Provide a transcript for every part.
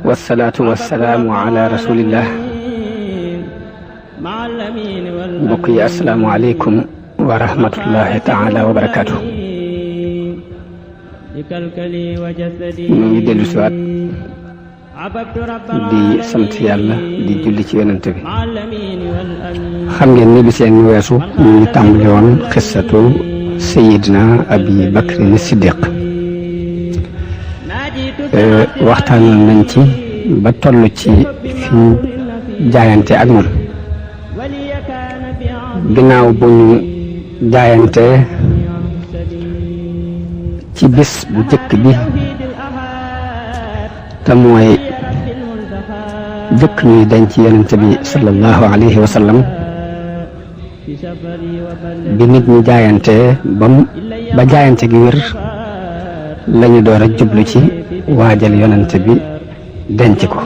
wasalaatu wasalaamu ala rasulillah. mbokk yi asalaamualeykum wa rahmatullahi taala wa barakaatu. ñu ngi dellu siwaat di sant yàlla di julli ci yonent bi. xam ngeen ni bi seen weesu ñu ngi tàmbali woon xissatu sayidina abi bakrin siddiq. waxtaanoon nañ ci ba toll ci fi ñu jaayante ak moom. ginnaaw bu ñu jaayante ci bis bu jëkk bi te mooy jëkk ñuy denc yonent bi sallallahu alayhi wa sallam, bi nit ñi jaayante ba jaayante gi wér lañu door a jublu ci waajal yonent bi denc ko.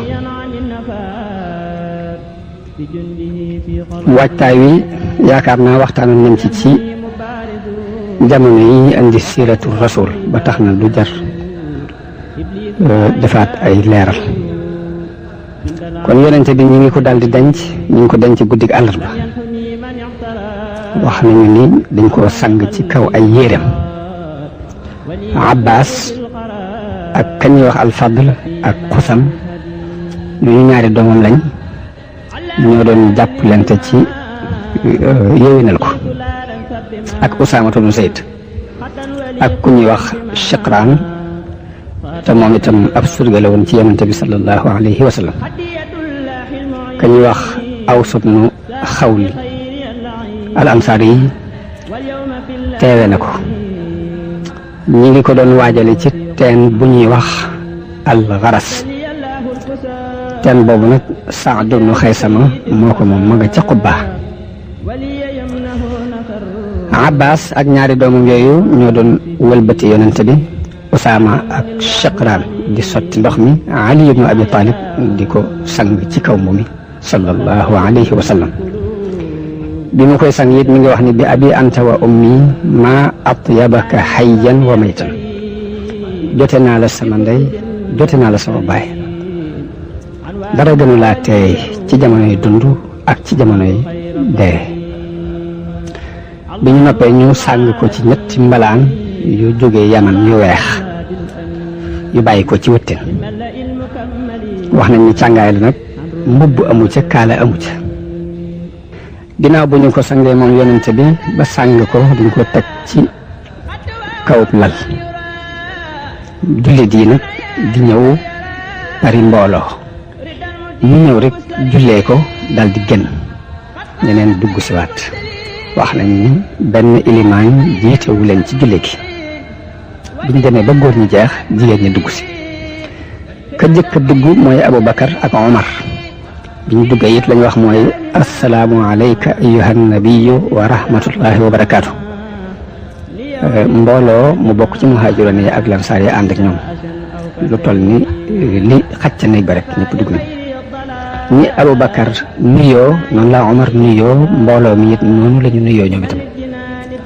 waajtaay wi yaakaar naa waxtaanoon nañ ci jamono yi indi siiratu rasul ba tax na du jar defaat ay leeral. kon yonent bi ñi ngi ko daldi denc, ñi ngi ko denc guddig àllarba. wax nañu ni dañ koo sang ci kaw ay yéreem. Abbas ak kañuy wax alfadl ak xusam ñu ñaari doomam lañ, ñoo doon jàppalante ci yéwénal ko, ak Usaamatu bnu Zayd ak ku ñuy wax Shiqraan te moom itam ab surga la woon ci yonente bi sallallahu alayhi wa sallam. ka ñuy wax Aws bnu Xawli al ansaari yi teewe na ko. ñi ngi ko doon waajale ci teen bu ñuy wax al Garas. teen boobu nag Saad bnu Xaysama moo ko moom ma nga ca Qubba. Abbas ak ñaari doomam yooyu ñoo doon wëlbati yonent bi. Usaama ak Shiqraan di sotti ndox mi, Ali ibnu Abi Talib di ko sang ci kaw mu mi sallallahu alayhi wa sallam. bi mu koy sang it mi ngi wax ni bi abi anta wa ummi ma atyabaka hayyan wa maytan. jote naa la sama ndey, jote naa la sama baay. dara gënu laa teey ci jamonoy dund ak ci jamonoy dee. bi ñu noppee ñu sàng ko ci ñetti mbalaan yu jógee Yaman yu weex yu bàyyi ko ci wëttin. wax nañ ni càngaay la nag, mbubb amu ca, kaala amu ca. ginnaaw bu ñu ko sangee moom yonent bi ba sàng ko duñ ko teg ci kawub lal. jullit yi nag di ñëw bari mbooloo, ñu ñëw rek jullee ko dal di génn, ñeneen dugg si waat. wax nañ ni benn ilimaan jiitewu leen ci julle gi. biñ demee ba góor ñi jeex, jigéen ñi dugg si. ka jëkk dugg mooy Abubakar ak Omar. biñ duggee it lañu wax mooy assalaamu alayka ayyuhan nabiyyu wa rahmatullahi wa barakaatu. mbooloo mu bokk ci muhaajiroon yi ak lansaar yi ànd ak ñoom lu toll ni li xacc néeg ba rek ñëpp dugg nañ. ñi Abubakar nuyoo noonu la Omar nuyoo, mbooloo mi it noonu la ñu nuyoo ñoom itam.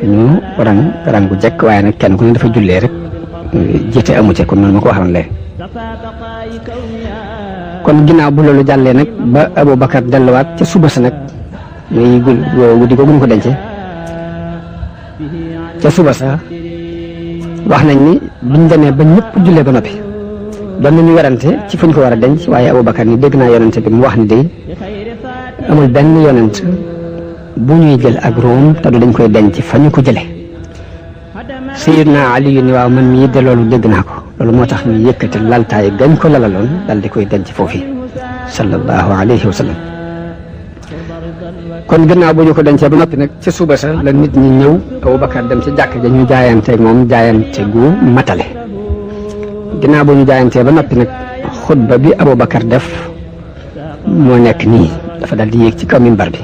ñu rang bu jekk, waaye nag kenn ku ne dafa jullee rek, jiite amu ci kon noonu ma ko waxoon léegi. kon ginnaaw bu loolu jàllee nag ba Abubakar delluwaat ca suba sa nag muy guddi googu ñu ko dencee ca suba sa, wax nañ ni biñ demee ba ñëpp jullee ba noppi doon nañu werante ci fuñ ko war a denc, waaye Abubakar ni dégg naa yonent bi mu wax ni day amul benn yonent bu ñuy jël ak room te du dañ koy denc fa ñu ko jële. Sayyidina Ali ni waaw man mii de loolu dégg naa ko, loolu moo tax ñu yëkkati laltaay gañ ko lalaloon dal di koy denc foofu sallallahu alayhi wa sallam. kon gannaaw bu ñu ko dencee ba noppi nag ca suba sa la nit ñi ñëw, Abubakar dem ci jàkk ja ñu jaayanteeg moom jaayante gu matale. ginnaaw bu ñu jaayantee ba noppi nag xutba bi Abubakar def moo nekk nii, dafa dal di yéeg ci kaw minbar bi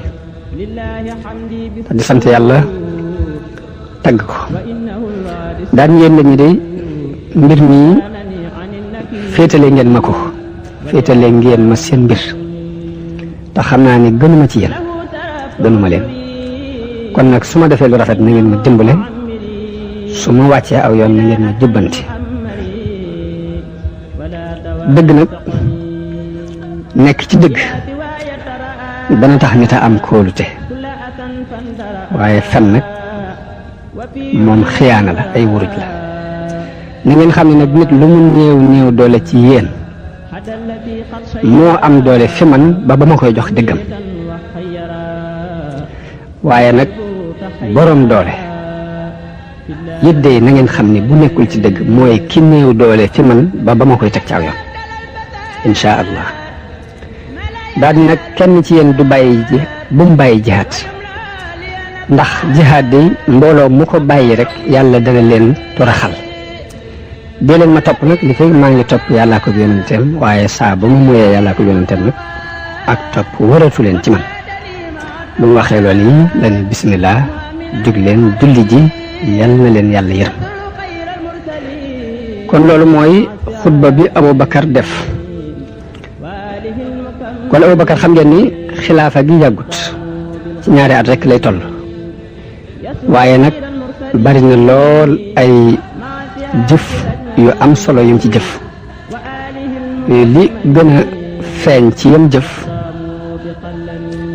di sant yàlla, tagg ko. daan yéen nit ñi de mbir mi féetale ngeen ma ko, féetale ngeen ma seen mbir, te xam naa ni gënuma ci yéen, gënuma leen. kon nag su ma defee lu rafet na ngeen ma dimbale, su ma wàccee aw yoon na ngeen ma jubbanti. dëgg nag nekk ci dëgg dana tax nit a am kóolute waaye fen nag moom xiyaana la ay wuruj la na ngeen xam ne nag nit lu mu néew néew doole ci yéen moo am doole fi man ba ma koy jox dëggam waaye nag boroom doole it de na ngeen xam ne bu nekkul ci dëgg mooy ki néew doole fi man ba ma koy teg ci aw yoon insha allah daal di nag kenn ci yéen du bàyyi bu mu bàyyi jihaad ndax jihaad day mbooloo mu ko bàyyi rek yàlla dana leen toraxal dee leen ma topp nag li fekk maa ngi topp yàllaa ko yonenteem waaye saa ba mu muyee yàllaa ko yonenteem nag ak topp waratu leen ci man bu mu waxee loolu yi la ne bismillah jóg leen julli ji yal na leen yàlla yërëm kon loolu mooy xutba bi Aboubacar def kon Aboubacar xam ngeen ni xilaafa gi yàggut ci ñaari at rek lay toll waaye nag bari na lool ay jëf yu am solo yum ci jëf li gën a feeñ ci yam jëf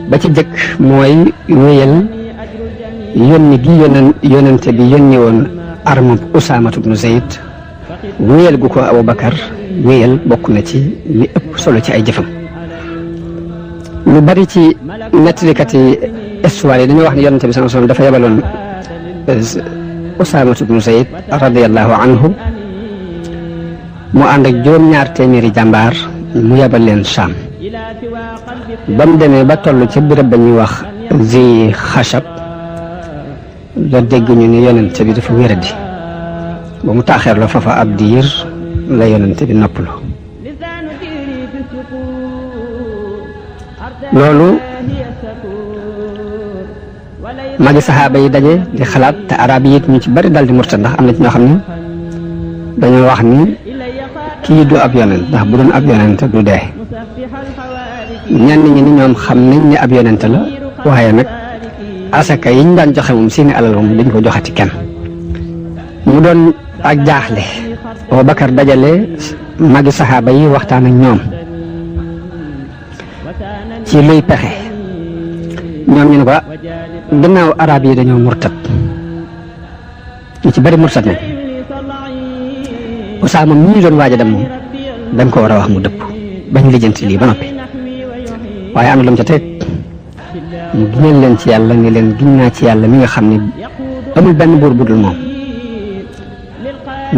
ba ci jëkk mooy wéyal yónni gi yonente bi yónni woon armab Usaamatu bnu Zayd wéyal gu ko Aboubacar wéyal bokk na ci li ëpp solo ci ay jëfam lu bari ci nettalikat yi histoire yi dañoo wax ne yonente bi sallallahu alayhi wasallam dafa yabaloon Usaamatu bnu Zayd radiyallahu anhu mu ànd ak juróom-ñaar téeméeri jàmbaar mu yabal leen Saam ba mu demee ba toll ca béréb ba ñuy wax zi xachab la dégg ñu ni yonente bi dafa wéradi ba mu taaxeer la foofa ab diir la yonente bi noppalu loolu magi saxaaba yi daje di xalaat te arab yi it ñu ci bari dal di murtad ndax am na ci ñoo xam ne dañoo wax ni kii du ab yonent ndax bu doon ab yonent du dee ñenn ñi ni ñoom xam nañ ni ab yonent la waaye nag asaka yiñ daan joxe moom seeni alal moom dañ ko joxati kenn mu doon ak jaaxle Aboubacar dajale magi saxaaba yi waxtaan ak ñoom ci luy pexe ñoom ñu ne ko gannaaw arab yi dañoo murtat ñu ci bari murtat nañ Usaama mi doon waaj a dem moom dañ ko war a wax mu dëpp bañ lijjanti lii ba noppi waaye am na lu mu ca teg mu giñal leen ci yàlla ni leen giñ naa ci yàlla mi nga xam ne amul benn buur bu dul moom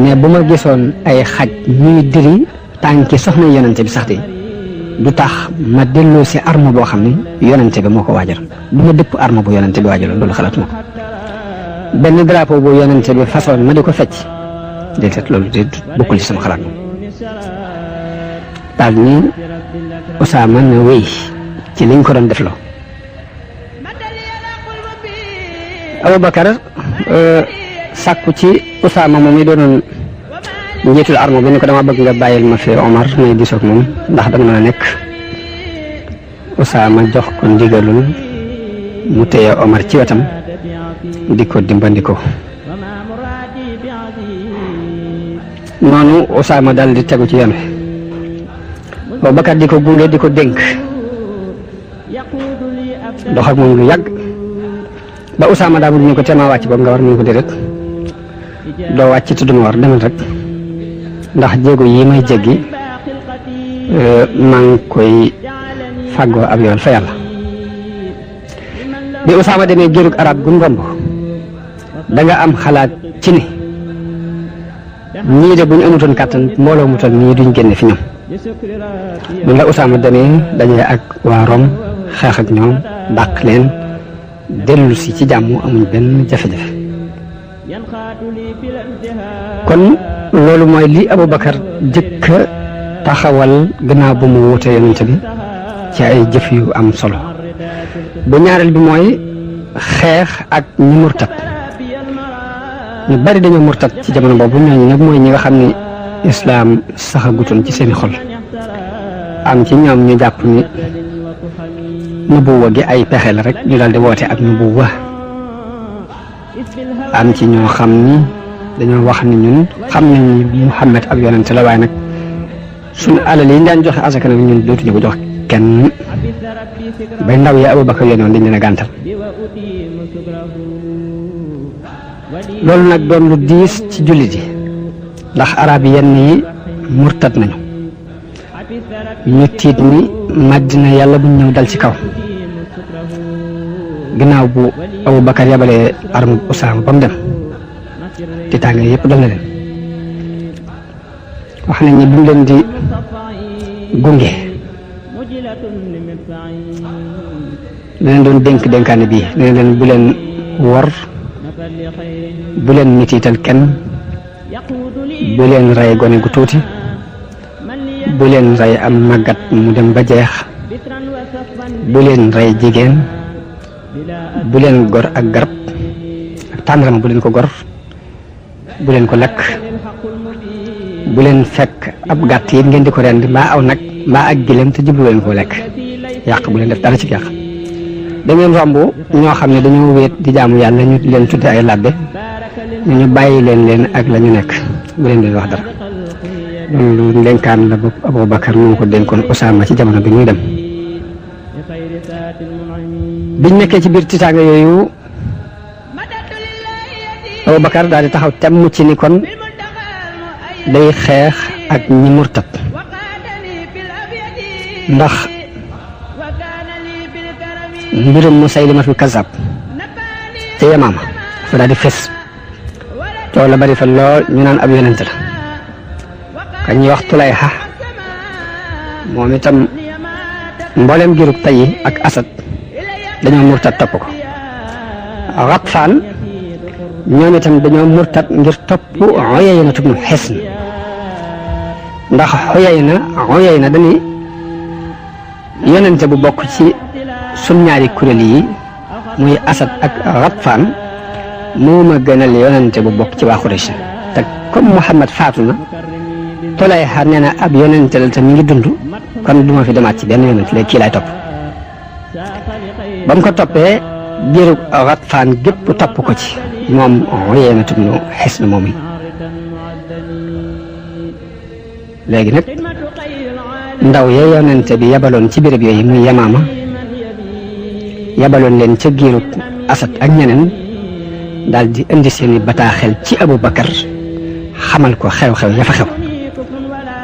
mais bu ma gisoon ay xaj ñuy diri tànki soxna yonente bi sax de du tax ma delloo si arme boo xam ne yonente bi moo ko waajal du ma dëpp arme bu yonente bi waajaloon loolu xalaatuma ko benn drapeau bu yonente bi façon ma di ko fecc déedéet loolu de bokkul ci sama xalaat moom daal ni Usaama na wéy ci liñ ko doon def loo Aboubacar sàkku ci Usaama moom mi doonoon njiitul arme bi ni ko dama bëgg nga bàyyil ma fi Omar may gisoog moom ndax danga mën a nekk Usaama jox ko ndigalul mu téye Omar ci wetam di ko dimbandiko noonu Usaama dal di tegu ci yoon wi Aboubacar di ko gunge di ko dénk dox ak moom lu yàgg ba Usaama daa bëgg ñu ko teema wàcc boobu nga war mu ko déedéet doo wàcc te duma war demal rek ndax jéego yi may jéggi maa ngi koy fàggoo ab yoon fa yàlla bi Usaama demee gérug arab gu mu romb da nga am xalaat ci ni ñii de bu ñu amutoon kàttan mbooloo mu toll nii duñ génne fi ñoom loolu la Usaama demee dajee ak waa Rom xeex ak ñoom dàq leen dellu si ci jàmm amuñ benn jafe-jafe kon loolu mooy li Aboubacar jëkk taxawal gannaaw bu mu wutee yonent bi ci ay jëf yu am solo bu ñaareel bi mooy xeex ak ñi murtat ñu bari dañoo murtat ci jamono boobu ñooñu nag mooy ñi nga xam ni islaam saxagutoon ci seeni xol am ci ñoom ñu jàpp ni nubuwa gi ay pexe la rek ñu daal di woote ak nubuwa am ci ñoo xam ni dañoo wax ni ñun xam nañ Muhammad ab yonent la waaye nag suñu alal yi ñu daan joxe asaka nag ñun dootuñu ko jox kenn bay ndaw ya Abubakar yónnoon dañ leen a gàntal loolu nag doon lu diis ci jullit yi ndax arab yi yenn yi murtat nañu ñu tiit ni Madina yàlla buñ ñëw dal ci kaw ginnaaw bu Abubakar yabalee arme Usaama ba mu dem tiitaange yëpp dal na leen wax nañ ni bi mu leen di gunge leen doon dénkaane bii nee leen bu leen wor bu leen mitiital kenn bu leen rey gone gu tuuti bu leen rey am màggat mu dem ba jeex bu leen rey jigéen bu leen gor ak garab ak tàndarama bu leen ko gor bu leen ko lekk bu leen fekk ab gàtt yi ngeen di ko rendi mbaa aw nag mbaa ak gileem te jublu leen koo lekk yàq bu leen def dara ci yàq da ngeen romb ñoo xam ne dañoo wéet di jaamu yàlla ñu leen tudde ay labbe ñu bàyyi leen ak la ñu nekk bu leen leen wax dara loolu ndénkaan la bopp Abubakar mu ko dénkoon Usaama ci jamono bi ñuy dem biñ nekkee ci biir tiitaanga yooyu Abubakar daal di taxaw temm ci ni kon day xeex ak ñi murtat ndax mbirum Musaylimatul Kazzab te Yamaama fa daal di fes coow la bari fa lool ñu naan ab yonent la ka ñuy wax Tulayha moom itam mboolem girub Tayyi ak Asad dañoo murtat topp ko Ghatfaan ñoom itam dañoo murtat ngir topp Uyayna ibn Hisn ndax Uyayna dañuy yonente bu bokk ci sun ñaari kuréel yi muy Asad ak Ghatfaan moo ma gënal yonente bu bokk ci waa Quraysh te comme Muhammad faatu na Tulayha nee na ab yonente la te mi ngi dund kon duma fi demaat ci benn yonente léegi kii laay topp ba mu ko toppee giiru Ghatfaan gépp topp ko ci moom Uyayna ibn Hisn moom yi léegi nag ndaw ya yonente bi yabaloon ci béréb yooyu muy Yamaama yabaloon leen ca giiru Asad ak ñeneen daal di indi seeni bataaxel ci Abubakar xamal ko xew-xew ya fa xew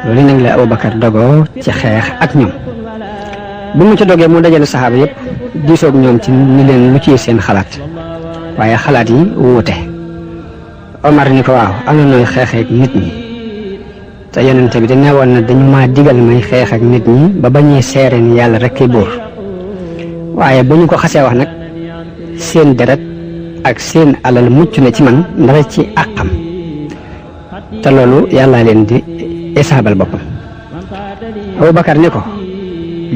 loolu nag la Abubakar dogoo ci xeex ak ñoom bi mu ci dogee mu dajale saxaaba yëpp diisoog ñoom ci ni leen lu ci seen xalaat waaye xalaat yi wuute Omar ni ko waaw am na nooy xeexeek nit ñi te yonente bi da neewoon na dañu maa digal may xeex ak nit ñi ba bañuy seere ni yàlla rek kay buur waaye bu ñu ko xasee wax nag seen deret ak seen alal mucc na ci man ndara ci àqam te loolu yàlla leen di isaabal boppam Abubakar ni ko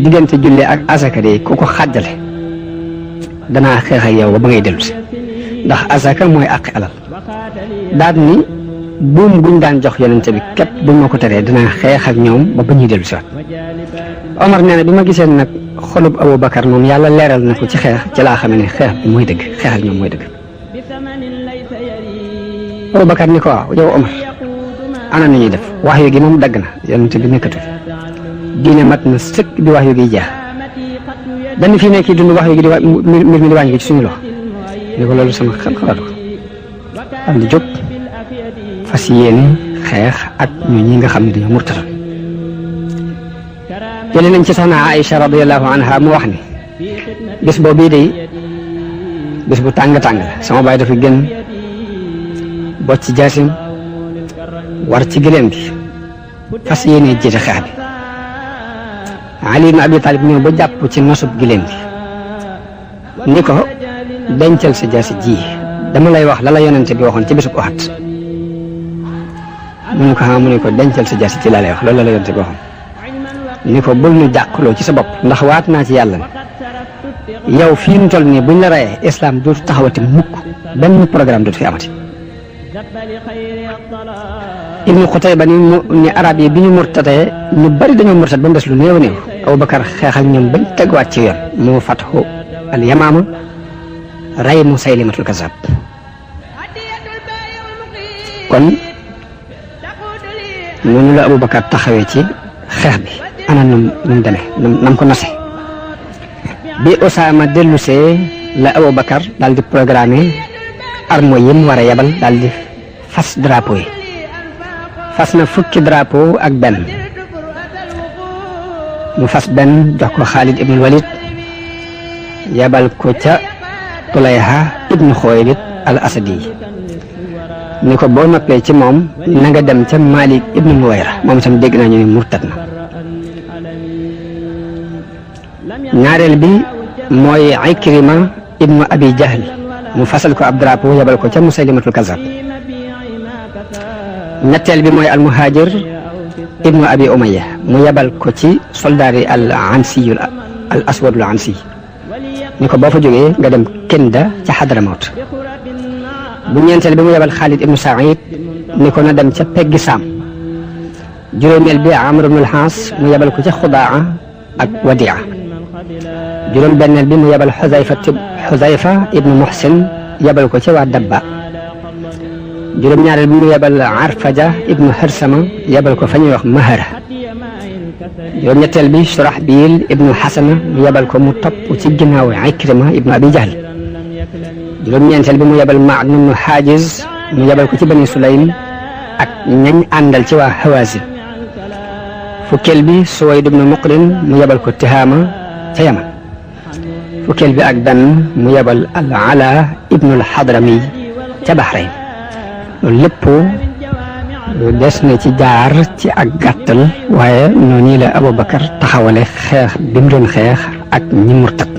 diggante julli ak asaka de ku ko xàjjale danaa xeex ak yow ba ngay dellu si ndax asaka mooy àqi alal daal ni buum guñ daan jox yonente bi képp buñ ma ko teree dinaa xeex ak ñoom ba ñuy dellu si waat Omar nee na bi ma gisee nag xolub Abubakar moom yàlla leeral na ko ci xeex ci laa xam ne xeex bi mooy dëgg xeex ak ñoom mooy dëgg Abubakar ni ko waaw yow Omar ana na ñuy def wax yu gi moom dagg na yonente bi nekkatu fi diine mat na sëkk bi wax yu gi jeex dañu fi nekk dund wax yu gi di mbir mi di wàññi ci suñu loxo ni ko loolu sama xel xalaatu ko am di jóg fas yéene xeex ak ñu ñi nga xam ne dañoo murtata jëlee nañ ci soxna Aïcha radiyallahu anha mu wax ni bés boobu day bés bu tàng-tàng la sama baay dafa gën bocc ci jaasim war ci gëléem gi fas yéene jiite xeex bi Ali ibn Abi Talib ñëw ba jàpp ci nosub gëléem gi ni ko dencal sa jaasi ji dama lay wax la la yonente bi waxoon ci bésub Uhud mu ne ko mu ne ko dencal sa jaasi ci laa lay wax loolu la la yonente bi waxoon ni ko bul ñu jàkkaloo ci sa bopp ndax waat naa ci yàlla ne yow fii mu toll nii buñ la rayee islam dootu taxawati mukk benn programme dootu fi amati Ibnu Xutayba ni arab yi bi ñu murtatee ñu bari dañoo murtat ba mu des lu néew néew Abubakar xeex ak ñoom bañ tegwaat ci yoon moo fatxu al Yamaama rey Musaylimatul Kazzab kon noonu la Abubakar taxawee ci xeex bi ana num demee nam ko nose bi Usaama dellusee la Abubakar daal di programme armo yi mu war a yebal daal di fas drapeau yi fas na fukki drapeau ak benn mu fas benn jox ko Xaalid ibnul Walid yebal ko ca Tulayha ibnu Xuwaylid al Asadi ni ko boo noppee ci moom na nga dem ca Malik ibnu Nuwayra moom itam dégg naa ñu ne murtad na ñaareel bi mooy Ikrima ibnu Abi Jahl mu fasal ko ab drapeau yebal ko ca Musaylimatul Kazab ñetteel bi mooy al-Muhajir ibnu Abi Umayya mu yebal ko ci soldaar yi al Ansi al Aswadul Ansi ni ko boo fa jógee nga dem Kinda ca Hadramawt bu ñeenteel bi mu yebal Xaalid ibnu Saïd ni ko na dem ca peggi Saam juróomeel bi Amr ibnu al-Haas mu yebal ko ca Xudaa ak Wadia juróom benneel bi mu yebal Xuzayfa ibnu Muhsin yebal ko ca waa Dabba juróom ñaareel bi mu yebal Arfaja ibnu Harsama yebal ko fa ñuy wax Mahara juróom ñetteel bi Surahbil ibnu Xasana mu yebal ko mu topp ci ginnaaw Ikrima ibnu Abi Jahl juróom ñeenteel bi mu yebal Ma'd ibnu Haajiz mu yebal ko ci Bani Sulaym ak ñañ àndal ci waa Hawazin fukkeel bi Suwayd ibnu Muqrin mu yebal ko Tihaama ca Yaman fukkeel bi ak benn mu yebal al-Ala ibnu al-Hadrami ca Bahrayn loolu lépp des na ci jaar ci ak gàttal waaye noonu la Abubakar taxawale xeex bi mu doon xeex ak ñi murtad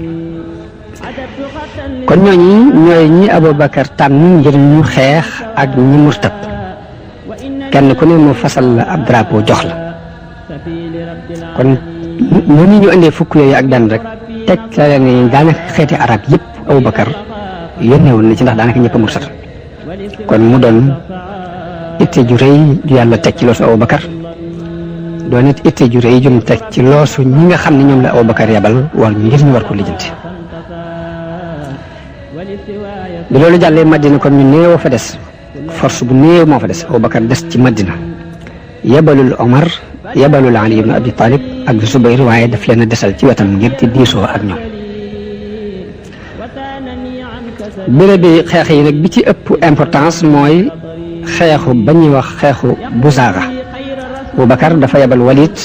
kon ñooñi ñooy ñi Abubakar tànn ngir ñu xeex ak ñi murtad kenn ku ne mu fasal la ab drapeau jox la kon noonu ñu indee fukk yooyu ak benn rek teg la ne daanaka xeeti arab yëpp Abubakar yónnee woon na ci ndax daanaka ñëpp a murtad kon mu doon itte ju rëy ju yàlla teg ci loosu Abubakar doon it itte ju rëy jum teg ci loosu ñi nga xam ne ñoom la Abubakar yabal war ngir ñu war ko lijjanti bi loolu jàllee Madina kon ñu néew fa des force bu néew moo fa des Abubakar des ci Madina yabalul Omar yabalul Ali ibn Abi Talib ak Zubayr waaye daf leen a desal ci wetam ngir di diisoo ak ñoom béréb bi xeex yi nag bi ci ëpp importance mooy xeexu ba ñuy wax xeexu Buzaaga Abubakar dafa yabal Walid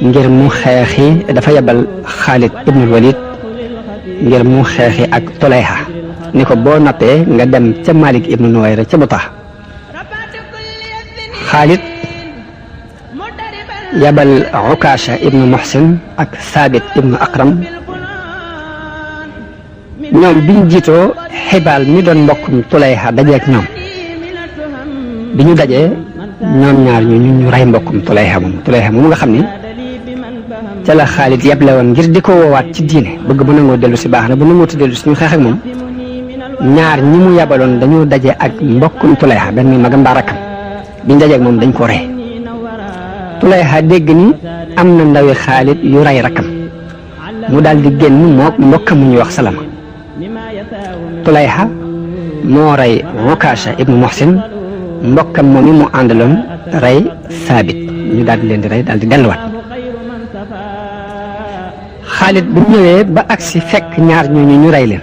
ngir mu xeexi dafa yabal Xaalid ibnul Walid ngir mu xeexi ak Tulayha ni ko boo noppee nga dem ca Malik ibnu Nuwayra ca Butaa Xaalid yabal Ukaasha ibnu Muhsin ak Saabit ibnu Akram ñoom biñ jiitoo Xibaal mi doon mbokkum Tulayha dajeek ñoom bi ñu dajee ñoom ñaar ñu rey mbokkum Tulayha moom nga xam ni ca la Xaalid yeble woon ngir di ko woowaat ci diine bëgg bu nangoo dellu si baax na bu nangoo dellu si ñu xeex ak moom ñaar ñi mu yabaloon dañoo daje ak mbokkum Tulayha benn muy magam mbaa rakkam biñ dajeek moom dañ ko rey Tulayha dégg ni am na ndawi Xaalid yu rey rakkam mu daal di génn mook mbokkam mu ñuy wax Salama Tulayha moo rey Ukaasha ibnu Muhsin mbokkam moom mi mu àndaloon rey Saabit ñu daal di leen di rey daal di delluwaat Xaalid bu ñëwee ba agsi fekk ñaar ñooñu ñu rey leen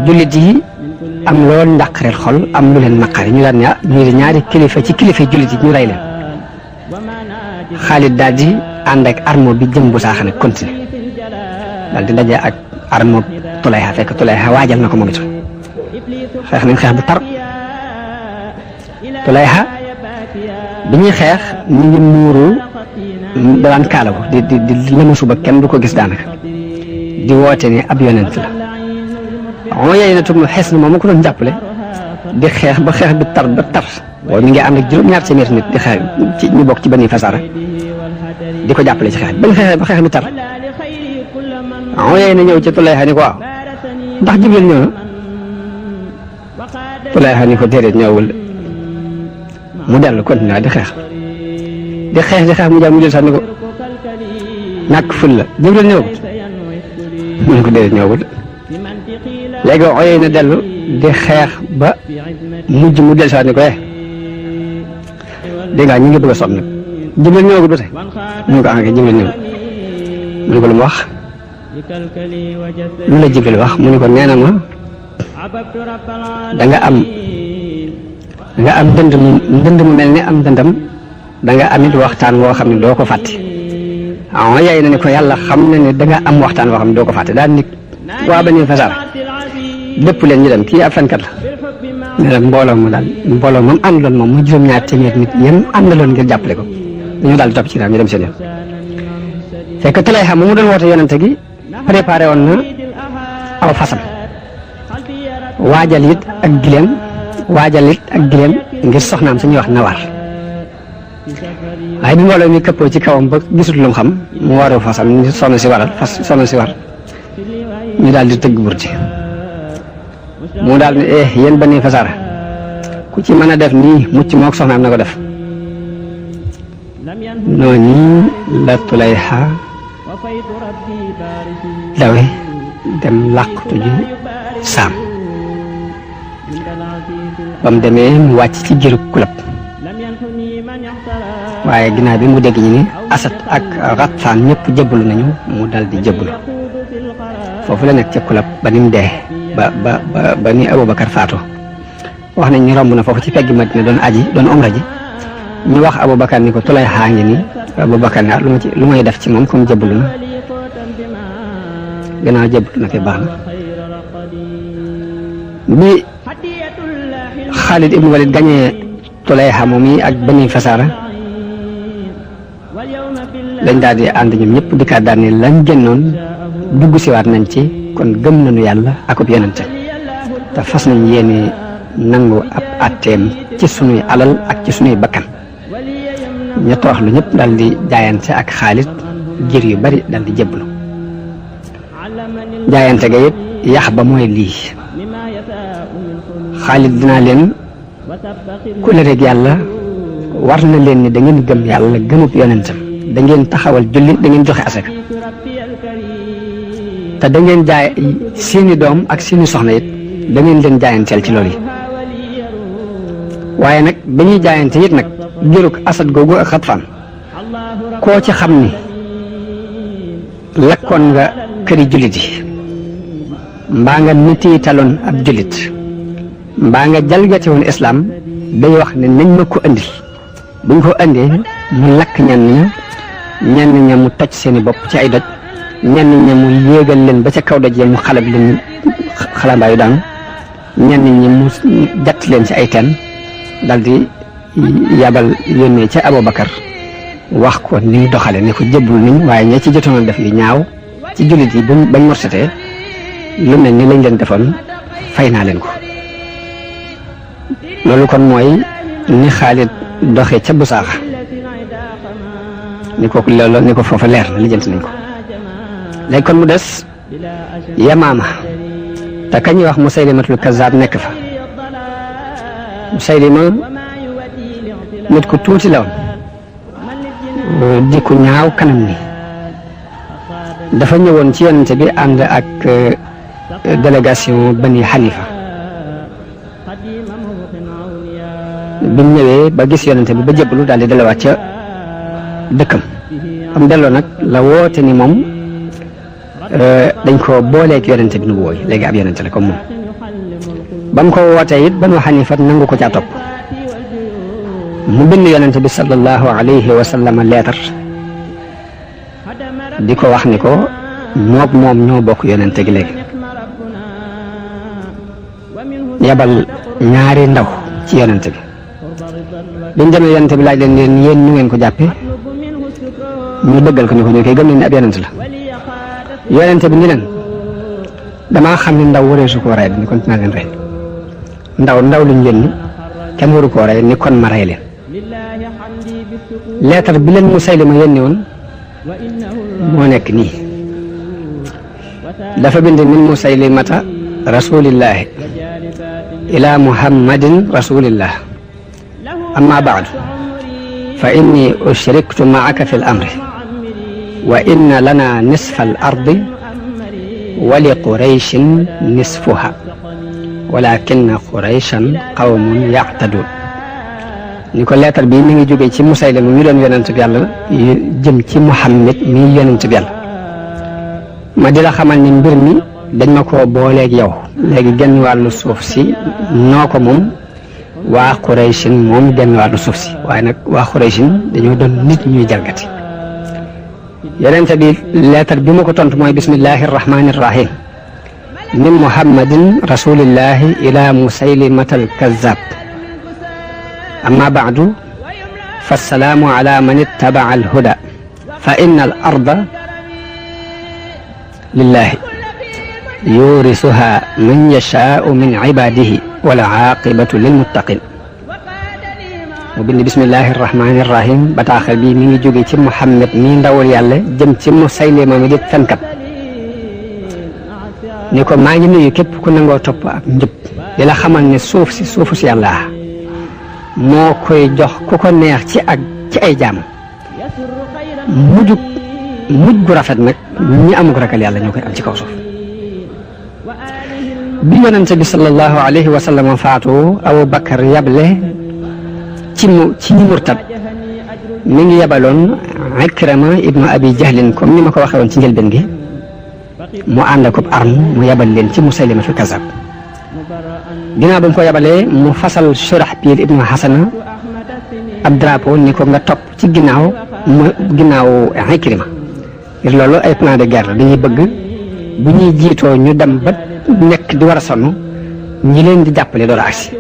jullit yi am lool njàqareel xol am lu leen naqari ñu daan ñu ñaari kilifa ci kilifa jullit yi ñu rey leen Xaalid daal di ànd ak armo bi jëm bu saaxane continué daal di daje ak armo Tulayha fekk Tulayha waajal na ko moom itam xeex nañ xeex bu tar Tulayha bi ñuy xeex ñu ngi muuru daan kaalawu di lëma suba kenn du ko gis daanaka di woote ne ab yonent la yooyu nag mu xees na moom ko doon jàppale di xeex ba xeex bi tar ba tar boobu mi ngi ànd ak juróom-ñaar téeméer nit di xeex ci ñu bokk ci Bani Fasaara di ko jàppale ci xeex bi ba xeex bi tar yooyu na ñëw ci Tulayha ni ko waaw ndax Jibril ñëw na Tulayha ni ko déedéet ñëwul mu dellu continué di xeex mu jàll mu jël sax ni ko ñàkk ful la Jibril ñëwul mu ne ko déedéet ñëwul léegi oyee na dellu di xeex ba mujj mu del sax ni ko dégg nga ñu ngi bëgg a sonn nag Jibril ñëwagut ba tey mu ne ko Jibril ñëw mu ne ko lu mu wax lu la Jibril wax mu ne ko nee na ma da nga am ndënd mu mel ne am ndëndam da nga amit waxtaan woo xam ne doo ko fàtte yaay na ne ko yàlla xam na ne da nga am waxtaan woo xam ne doo ko fàtte daal nit waa Bani Fasaara lépp leen ñu dem kii ab fenkat la ne la mbooloo moom àndaloon moom mu juróom-ñaar téeméer nit ñem àndaloon ngir jàppale ko dañoo daal di topp ci ginnaaw ñu dem seen yoon fekk Tulayha mu doon woote yonente gi préparé woon na aw fasam waajal it ak gileem ngir soxnaam suñuy wax Nawaar waaye bi mbooloo mi këppoo ci kawam ba gisut lu mu xam mu waroo fasam ni soxna si war ñu daal di tëgg burti mu daal ne yéen Bani Fasaara ku ci mën a def nii mucc mook soxnaam na ko def noonu la Tulayha dawe dem làqatu ji Saam ba mu demee mu wàcc ci giru Kulab waaye ginnaaw bi mu dégg ñi ni Asad ak Ghatfaan ñëpp jébbalu nañu mu dal di jébbalu foofu la nekk ca Kulab ba ni mu dee ba ni Abubakar faatu wax nañ ni romb na foofu ci pegg Madina doon umra ji ñu wax Abubakar ni ko Tulayha ngi ni Abubakar ne lu may def ci moom comme jébbalu na gannaaw jébbalu na fi baax na bi Xaalid ibn Walid gañee Tulayha moom yi ak Bani Fasaara lañ daal di ànd ñoom ñëpp dikkaat daal ni lañ génnoon dugg siwaat nañ ci kon gëm nañu yàlla akub yonente te fas nañ yéene nangu ab atteem ci sunuy alal ak ci sunuy bakkan ña torox lu ñëpp daal di jaayante ak Xaalid ngir yu bari daal di jébbalu jaayante ga it yax ba mooy lii Xaalid dinaa leen ku la rek yàlla war na leen ni da ngeen gëm yàlla gëmub yonentam da ngeen taxawal julli da ngeen joxe asaka te da ngeen jaay seeni doom ak seeni soxna it da ngeen leen jaayanteel ci loolu yi waaye nag ba ñuy jaayante it nag jërug Asad googu ak Xatfaan koo ci xam ni lakkoon nga këri jullit yi mbaa nga nitiitaloon ab jullit mbaa nga jalgati woon islaam day wax ne nañ ma ko andil buñ ko andee mu lakk ñenn ña mu toj seeni bopp ci ay doj ñenn ña mu yéegal leen ba ca kaw doj ya mu xalab leen xalambaayu daanu ñenn ñi mu jatt leen ci ay teen dal di yabal yónnee ca Abubakar wax ko ni ñu doxale ne ko jëbbul niñ waaye ña ci jotoon def yu ñaaw ci jullit yi bañ morsetee lu mel ni lañ leen defoon fay naa leen ko loolu kon mooy ni Xaalid doxee ca Busaaxa ni ko foofa leer na lijjanti nañ ko léegi kon mu des Yamaama te kañuy wax Musaylimatul Kazaab nekk fa Musaylima nit ku tuuti la woon di ku ñaaw kanam ni dafa ñëwoon ci yonente bi ànd ak délégation Bani Hanifa bi mu ñëwee ba gis yonente bi ba jébbalu daal di delluwaat ca dëkkam am delloo nag la woote ni moom dañ ko booleeg yonente bi nu wooy léegi ab yonente la comme moom ba mu ko wootee it Banu Hanifa nangu ko caa topp mu bind yonente bi sallallahu alayhi wa sallam leetar di ko wax ni ko moom ñoo bokk yonente gi léegi yabal ñaari ndaw ci yonente bi biñ demee yonente bi laaj leen yéen ñu ngeen ko jàppe ñu dëggal ko ni ko ñu koy gëm nañ ne ab yonente la yonente bi ni leen damaa xam ne ndaw waree su koo rey ni kon dinaa leen rey ndaw luñ yónni kenn waru koo rey ni kon ma rey leen leetar bi leen Musaylima yónni woon moo nekk nii dafa bind min Musaylimata rasulillahi ila muhammadin rasulillah amma baadu fa inni ushriktu maaka fi l amri wa inna lana nisfa al ardi wa li qurayshin nisfuha walakinna qurayshan qawmun yactaduun ni ko leetar bi mi ngi jógee ci Musaylima mi doon yonent bi yàlla jëm ci Muhammad mi yonent bi yàlla ma di la xamal ni mbir mi dañ ma ko booleeg yow léegi genn wàllu suuf si noo ko moom waa Qurayshin moom genn wàllu suuf si waaye nag waa Qurayshin dañoo doon nit ñuy jalgati yonent bi leetar bi ma ko tontu mooy bismillahi rahmani rahim min muhammadin rasulillahi ila musaylimata alkazab amma baadu fassalaamu ala man ittabaca alhuda fa inna al arda lillahi yurisuha man yashaau min ibadihi wal aaqibatu lilmuttaqin mu bind bismillahi rahmani rahim bataaxal bi mi ngi jóge ci Muhammad mi ndawul yàlla jëm ci Musaylima mi di fenkat ni ko maa ngi nuyu képp ku nangoo topp ak njub di la xamal ne suuf si suufu si yàlla moo koy jox ku ko neex ci ay jaam mujj gu rafet nag ñi amuk ragal yàlla ñoo koy am ci kaw suuf bi yonent bi sallallahu alayhi wa sallam faatu Abu Bakar yable ci ñi murtad mi ngi yabaloon Ikrama ibnu Abi Jahlin comme ni ma ko waxee woon ci njëlbeen gi mu ànd ak arme mu yabal leen ci Musaylima fi Kazab ginnaaw ba mu ko yabalee mu fasal Shurahbil ibnu Hasana ab drapeau ni ko nga topp ci ginnaaw Ikrima ngir loolu ay plan de guerre la dañuy bëgg bu ñuy jiitoo ñu dem ba nekk di war a sonn ñi leen di jàppale door a agsi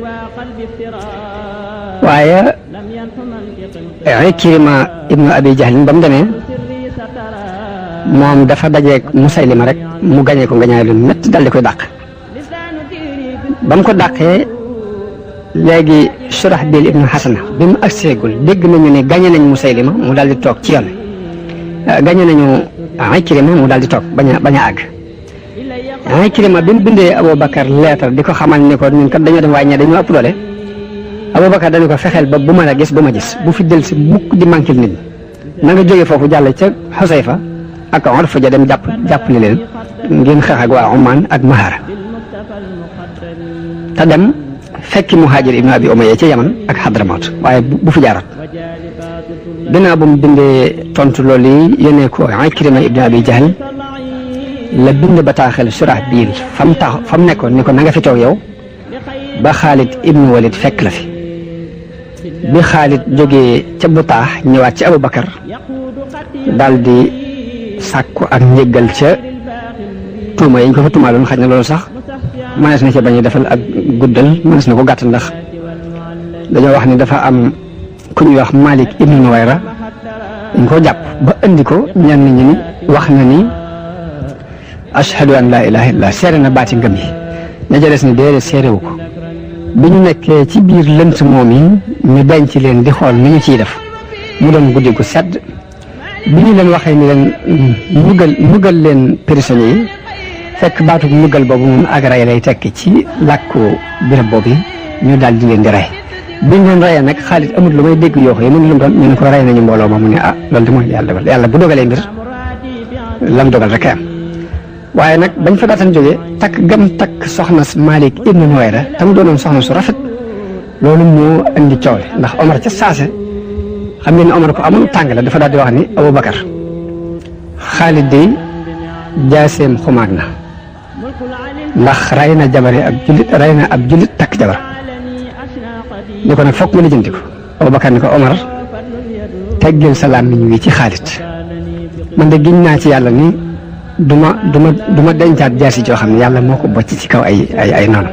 waaye Ikrima ibnu Abi Jahlin ba mu demee moom dafa dajeeg Musaylima rek mu gañee ko ngañaay lu métti dal di koy dàq ba mu ko dàqee léegi Shurahbil ibnu Hasana bi mu agseegul dégg nañu ne gañe nañ Musaylima mu daal di toog ci yoon gañe nañu Ikrima mu daal di toog bañ a àgg Ikrima bi mu bindee Aboubacar lettre di ko xamal ni ko ñun kat dañoo dem waaye ñe dañoo ëpp doole Aboubacar dañu ko fexeel ba bu ma la gis bu ma gis bu fi del si mukk di manquil nit ñi na nga jógee foofu jàll ca Xusayfa ak Urfa ja dem jàppale leen ngeen xeex ak waa Oman ak Mahara te dem fekki Muhaajir ibnu Abi Umayya ca Yaman ak Hadramawt waaye bu fi jaarat ginnaaw bu mu bindee tontu loolu yi yónnee ko Ikrima ibnu Abi Jahl la bind bataaxel Shurahbil fa mu nekkoon ni ko na nga fi toog yow ba Xaalid ibnu Walid fekk la fi bi Xaalid jógee ca Butaax ñëwaat ci Aboubacar daal di sàkku ak njëggal ca tuuma yi ñu ko fa tuumaaloon xaj na loolu sax mënees na ci bañ a defal ak guddal mënees na ko gàtt ndax dañoo wax ni dafa am ku ñuy wax Malik ibnu Nuwayra dañ ko jàpp ba indi ko ñenn ñi ni wax na ni ashhadu an laa ilaha illallah seere na baati ngëm yi ña ca des ni déedéet seerewu ko bi ñu nekkee ci biir lënt moom yi ñu denc leen di xool ni ñu ciy def mu doon guddi gu sedd bi ñu leen waxee ni leen mugal leen prisonniers yi fekk baatu mugal boobu moom ak rey lay tekki ci làkku béréb boobu ñu daal di leen di rey bi ñu leen reyee nag Xaalid amul lu may dégg yoo xam ne lu mu doon ñu ne ko rey nañu mbooloo ma mu ne ah loolu de mooy yàlla bu dogalee mbir lam dogal rek am waaye nag bañ fa daataan jógee takk gam takk soxna Malik ibnu Nuwayra tam doonoon soxna su rafet loolu moo indi coow li ndax Omar ca saase xam ngeen ne Omar ko amoon tàng la dafa daal di wax ni Aboubacar Xaalid de jaaseem xumaag na ndax rey na jabari ab jullit rey na ab jullit takk jabar ni ko nag foog ma lijjanti ko Aboubacar ni ko Omar teggil sa làmmiñ wi ci Xaalid man de giñ naa ci yàlla ni du ma dencaat jaasi joo xam ne yàlla moo ko bocc ci kaw ay noonu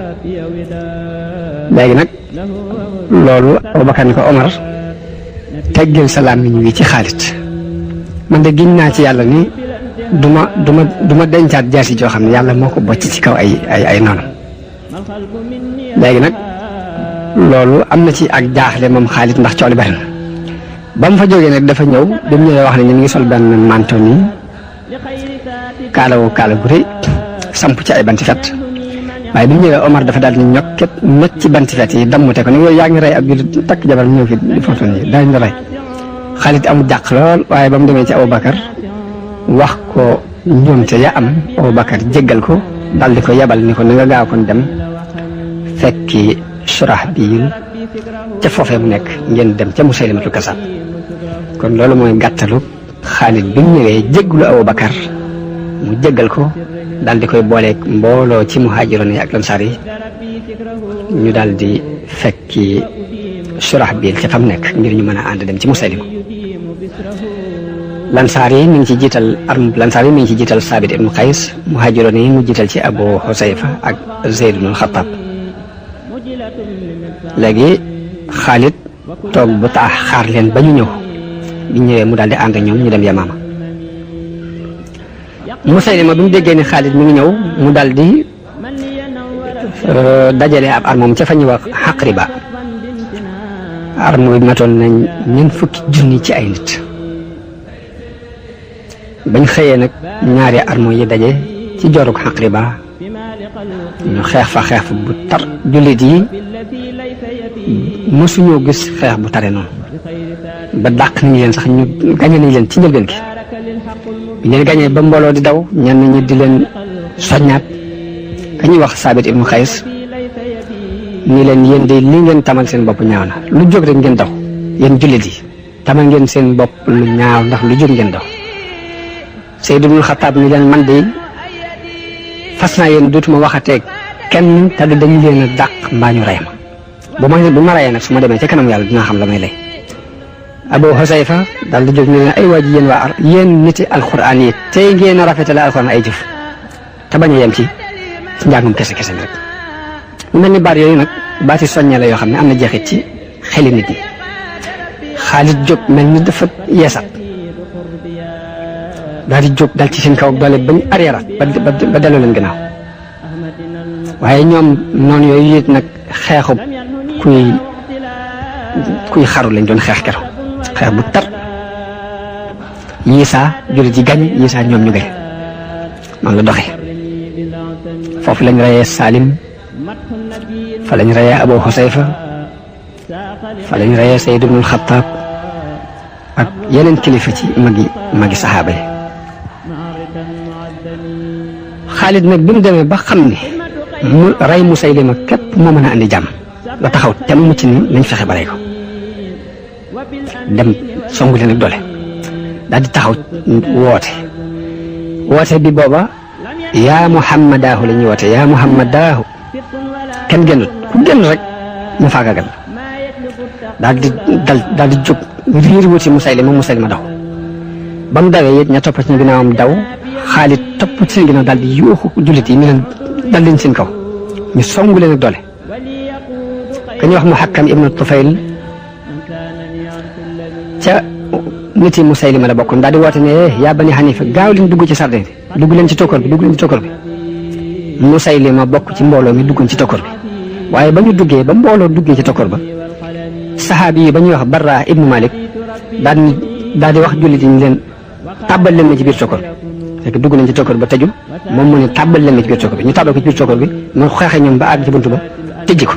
léegi nag loolu Aboubacar ni ko Omar teggil sa làmmiñ wi ci Xaalid man de giñ naa ci yàlla ni du ma dencaat jaasi joo xam ne yàlla moo ko bocc ci kaw ay noonu léegi nag loolu am na ci ak jaaxle moom Xaalid ndax coow li bari na ba mu fa jógee nag dafa ñëw bi mu ñëwee wax ne ñu ngi sol benn manto nii kaala gu rëy samp ci ay banti fet waaye bi mu ñëwee Omar dafa daal di ñokket not ci banti fet yi dammute ko ni yow yaa ngi rey ab jullit takk jabar ñëw fi di foto nii daañu la rey Xaalid amul jàq lool waaye ba mu demee ci Aboubacar wax ko njuumte ya am Aboubacar jéggal ko daal di ko yebal ni ko na nga gaaw kon dem fekki Shurahbil ca foofee mu nekk ngeen dem ca Musaylimatul Kazzab kon loolu mooy gàttalu Xaalid bi mu ñëwee jégglu Abubakar mu jéggal ko daal di koy booleeg mbooloo ci muhaajiroon yi ak lansaar yi ñu daal di fekki Surahbil ca fam nekk ngir ñu mën a ànd dem ci Musaylima lansaar yi mi ngi ci jiital lansaar yi mi ngi ci jiital Saabit ibnu Qays muhaajiroon yi mu jiital ci Abu Husayfa ak Zayd ibnu Xattaab léegi Xaalid toog bu taax xaar leen ba ñu ñëw bi ñëwee mu daal di ànd ak ñoom ñu dem Yamaama Musaylima bi mu déggee ni Xaalid mi ngi ñëw mu daal di dajale ab armoom ca fa ñuy wax Xaqriba arme bi matoon nañ ñeent fukki junni ci ay nit bañ xëyee nag ñaari arme yi daje ci jorug Xaqriba ñu xeex fa bu tar jullit yi mësuñoo gis xeex bu tare noonu ba dàq nañ leen sax ñu gañe nañ leen ci njëlbeen gi bi leen gañee ba mbooloo di daw ñenn ñi di leen soññaat ka ñuy wax Saabit ibnu Xays ni leen yéen de li ngeen tamal seen bopp ñaaw na lu jóg rek ngeen daw yéen jullit yi tamal ngeen seen bopp lu ñaaw ndax lu jóg ngeen daw Sayd ibnu Xattaab ni leen man de fas naa yéen dootuma waxatee kenn te dañu leen a dàq mbaa ñu rey ma bu ma reyee nag su ma demee ca kanam yàlla dinaa xam la may lay Abu Husayfa daal di jóg ne leen ay waa ji yéen niti alquran yi tey ngeen a rafetale alquran ay jëf te bañ a yem ci njàngum kese kese rek mu mel ni baat yooyu nag baati soññe la yoo xam ne am na jeexit ci xeli nit ñi Xaalid jóg mel ni dafa yeesat daal di jóg dal ci seen kaw ak doole bañ arrière ba delloo leen gannaaw waaye ñoom noonu yooyu it nag xeexu kuy xaru lañ doon xeex keroog xeex bu tar Yiisa jullit yi gañ Yiisa ñoom ñu gañ noonu la doxee foofu lañ reyee Salim fa lañ reyee Abu Husayfa fa lañ reyee Sayd ibnul Xattaab ak yeneen kilifa ci magi saxaaba yi Xaalid nag bi mu demee ba xam ne mu rey Musaylima képp moo mën a andi jàmm la taxaw te mu mucc ni nañ fexe ba rey ko dem songu leen ak doole daal di taxaw woote bi booba yaa Muhammadaahu la ñuy woote yaa Muhammadaahu kenn génnut ku génn rek mu faagagal daal di jóg riir wuti Musaylima daw ba mu dawee it ña topp ci ginnaawam daw Xaalid topp ci seen ginnaaw daal di yuuxu jullit yi mi leen dal leen seen kaw ñu songu leen ak doole ka ñuy wax Muhakkam ibnu Tufayl ca nit yi Musaylima la bokkoon daal di woote ne yaa Bani Hanifa gaaw leen dugg ci sardin bi dugg leen ci tokkoor bi Musaylima bokk ci mbooloo mi duggoon ci tokkoor bi waaye ba ñu duggee ba mbooloo duggee ci tokkoor ba saxaabi yi ba ñuy wax Barra ibnu Malik daal di wax jullit yi ñu leen tàbbal leen ma ci biir tokkoor bi fekk dugg nañ ci tokkoor ba tëju moom mu ne tàbbal leen ma ci biir tokkoor bi ñu tàbbal ko ci biir tokkoor bi mu xeexe ñoom ba àgg ci buntu ba tëjji ko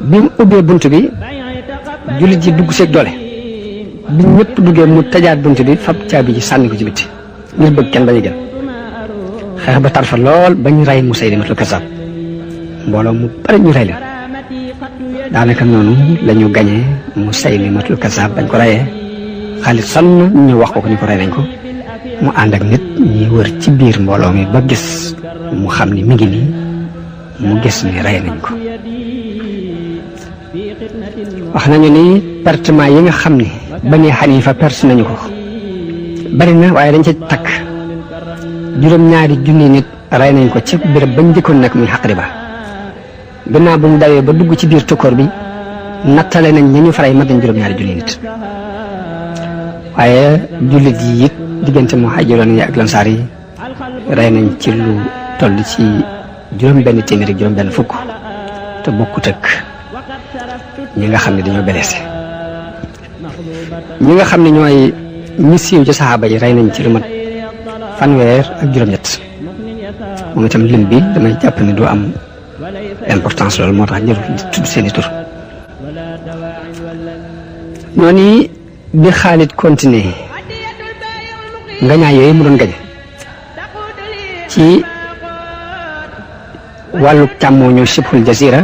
bi mu ubbee bunt bi jullit yi dugg seeg doole bi ñëpp duggee mu tëjaat bunt bi fab caabi ji sànni ko ci bitti ngir bëgg kenn bañ a gën xeex ba tarfa lool bañ rey Musaylimatul Kazzab mbooloo mu bari ñu rey leen daanaka noonu la ñu gañee Musaylimatul Kazzab bañ ko reyee Xaalid sonn ñu wax ko ni ko rey nañ ko mu ànd ak nit ñi wër ci biir mbooloo mi ba gis mu xam ni mi ngi nii mu gis ni rey nañ ko wax nañu ni pertement yi nga xam ni Bani Hanifa perte nañu ko bari na waaye dañ ca takk juróom-ñaari junni nit rey nañ ko ci béréb bañ dikkoon nag muy Xaqriba gannaaw bu ñu dawee ba dugg ci biir tokkoor bi nattale nañ ña ñu faray mat nañ juróom-ñaari junni nit waaye jullit yi it diggante muhaajiroon yi ak lansaar yi rey nañ ci lu toll ci juróom-benn téeméer ak juróom-benn fukk te bokkut ak ñi nga xam ne dañoo blessé ñi nga xam ne ñooy ñi siiw ci saxaaba yi rey nañ ci lu mat fanweer ak juróom-ñett moom itam lim bi damay jàpp ne du am importance loolu moo tax jërul di tudd seeni tur noonu bi Xaalid continué ngañaay yooyu mu doon gañe ci wàllu càmmooñu Shibhul Jazira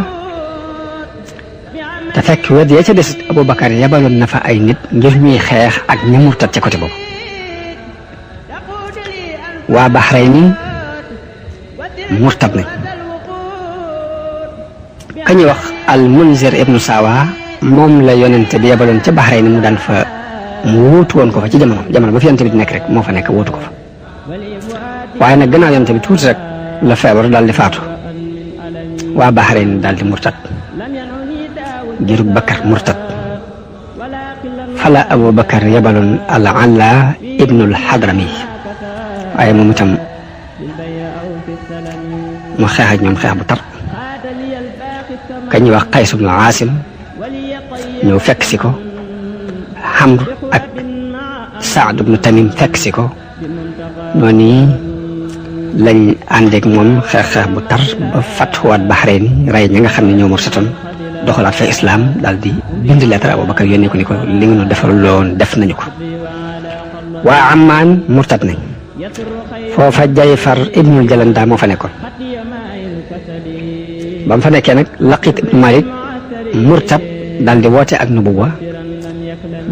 te fekk wet ya ca des Abubakar yabaloon na fa ay nit ngir ñuy xeex ak ñi murtat ca côté boobu. waa Bahrayn murtat nañ. ka ñuy wax al Munzir ibnu Sawa moom la yonente bi yabaloon ca Bahrayn mu daan fa mu wóotu woon ko fa ci jamono ba fi yonente bi di nekk rek moo fa nekk wóotu ko fa waaye nag gannaaw yonente bi tuuti rek la feebar daal di faatu waa Bahrayn daal di murtat girug Bakar murtat fala Abubakar yabaloon al Alla ibnul Hadrami waaye moom itam mu xeex ak ñoom xeex bu tar ka ñuy wax Qays ibnu Aasim ñëw fekk si ko Amr ak Saad ibnu Tamim fekk si ko noonu lañ àndeek moom xeex bu tar ba fatxuwaat Bahrayn rey ñi nga xam ne ñoo mursatoon doxalaat fa islam daal di bind lettre Abubakar yónnee ko ni ko li nga nu defal loon def nañu ko. waa Amman murtat nañ foofa Jayfar ibnul Jalanda moo fa nekkoon ba mu fa nekkee nag Laqit ibnu Malik murtat daal di woote ak nubuwa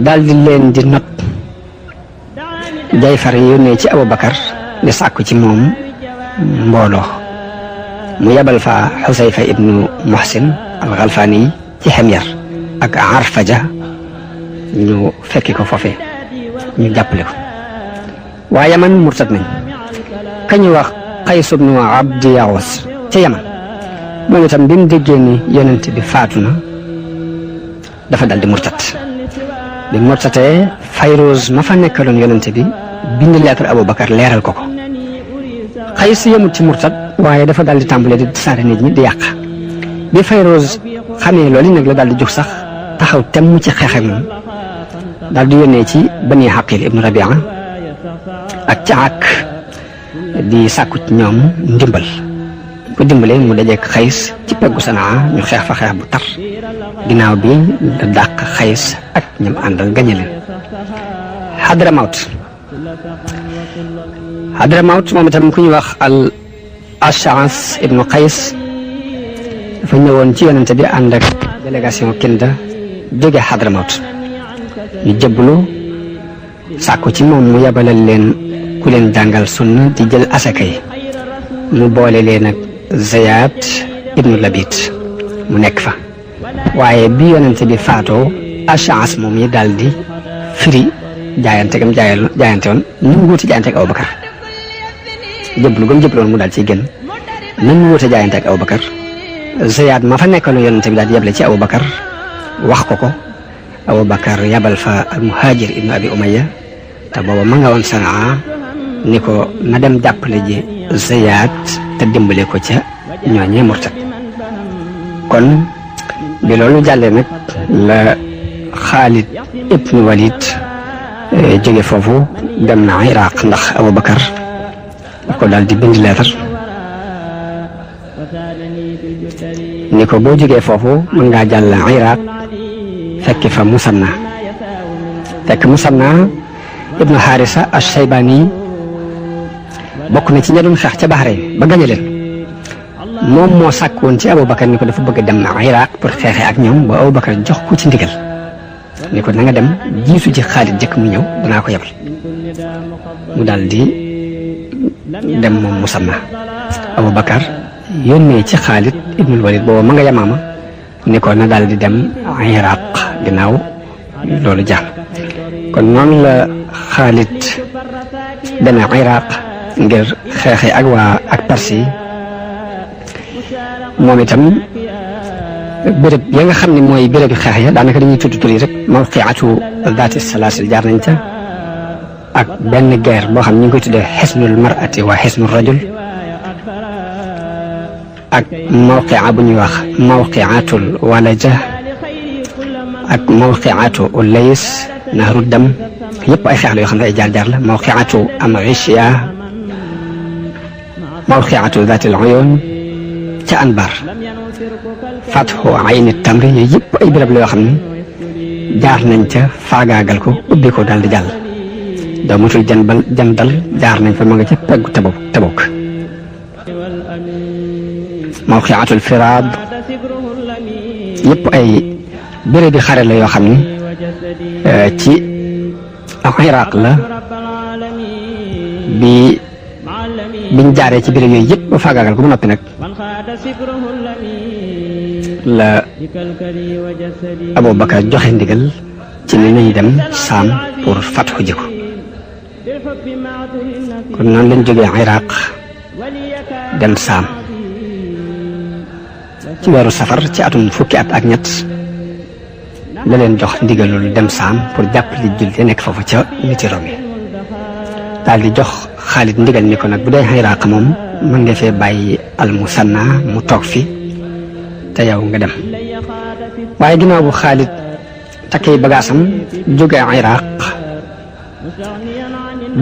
daal di leen di not Jayfar yónnee ci Abubakar di sàkku ci moom mbooloo mu yebal fa Xusayfa ibnu Muhsin al-Ghalfani ci Himyar ak Arfaja ñu fekki ko foofee ñu jàppale ko. waa Yaman murtat nañ ka ñu wax Qays ibnu Abdi Yawas ca Yaman moom itam bi mu déggee ni yonent bi faatu na dafa dal di murtat bi murtatee Fayruz ma fa nekkaloon yonent bi bind lettre Abubakar leeral ko ko Qays yemut ci murtat waaye dafa dal di tàmbalee di saare nit ñi di yàq bi Fayruz xamee loolu nag la daal di jóg sax taxaw temm ci xeex ak moom daal di yónnee ci Bani Haqil ibnu Rabia ak Caak di sàkku ci ñoom ndimbal ko dimbalee mu dajeek Qays ci peggu Sanaa ñu xeex fa xeex bu tar ginnaaw bi la dàq Qays ak ñam àndal gañe leen. Hadramawt moom itam ku ñuy wax al Ash'as ibnu Qays dafa ñëwoon ci yonente bi ànd ak délégation Kinda jóge Hadramawt ñu jëbbalu sàkku ci moom mu yabalal leen ku leen jàngal sunna di jël asaka yi mu boole leen ak Ziyad ibnu Labid mu nekk fa waaye bi yonente bi faatoo Ash'as moom yi daal di firi jaayante gam jaayante woon nu mu wuute jaayante ak Abubakar jëblu gam jëbloon mu daal ciy gën nan mu wuute jaayante ak Abubakar Ziyad ma fa nekkoon yonente bi daal di yeble ci Abubakar wax ko ko Abubakar yabal fa al Muhajir ibnu Abi Umayya te booba ma nga woon Sanaa ni ko na dem jàppale ji Ziyad te dimbale ko ca ñooñee murtat kon bi loolu jàllee nag la Xaalid ibnu Walid jóge foofu dem na Iraq ndax Abubakar ko daal di bind leetar ni ko boo jógee foofu mën ngaa jàll Iraq fekki fa Musanna ibnu Harisa ash-Shaybani bokk na ci ña doon xeex ca Bahrayn ba gañe leen moom moo sàkk woon ci Abubakar ni ko dafa bëgg a dem Iraq pour xeexee ak ñoom ba Abubakar jox ko ci ndigal ni ko na nga dem jiitu ci Xaalid jëkk mu ñëw danaa ko yebal mu daal di dem moom Musanna Abubakar yónnee ci Xaalid ibnul Walid booba ma nga Yamaama ni ko na daal di dem Iraq ginnaaw loolu jàll kon noonu la Xaalid demee Iraq ngir xeexe ak ak Perse yi moom itam béréb ya nga xam ne mooy béréb bi xeex ya daanaka dañuy tudd tur yi rek mawqiatu daati salaasil jaar nañ ca ak benn guerre boo xam ñu ngi koy tuddee xisnul mar'ati wa xisnul rajul ak mawqia bu ñuy wax mawqiatul walaja ak mawqiatu ulays nahru dam yëpp ay xeex la yoo xam ne ay jaar-jaar la mawqiatu amrishia mawqiatu daatil uyun ca Anbar fatxu ayni tamri yooyu yëpp ay béréb la yoo xam ne jaar nañ ca faagaagal ko ubbi ko daal di jàll doo matul jandal jaar nañ fa ma nga ca peggu Tabuk mawqiatul firaad yëpp ay béré bi xare la yoo xam ni ci Iraq la biñ jaaree ci béréb yooyu yëpp ba faagaagal ko ba noppi nag la Abubakar joxe ndigal ci ni nañ dem Saam pour fatxu ji ko kon noonu lañ jógee Iraq dem Saam ci weeru safar ci atum fukki at ak ñett la leen jox ndigalul dem Saam pour jàppale jullit nekk foofu ca niti Rome yi daal di jox Xaalid ndigal ni ko nag bu dee Iraq moom mën nga fee bàyyi al-Musanna mu toog fi te yow nga dem waaye ginnaaw bu Xaalid takkee bagaasam jógee Iraq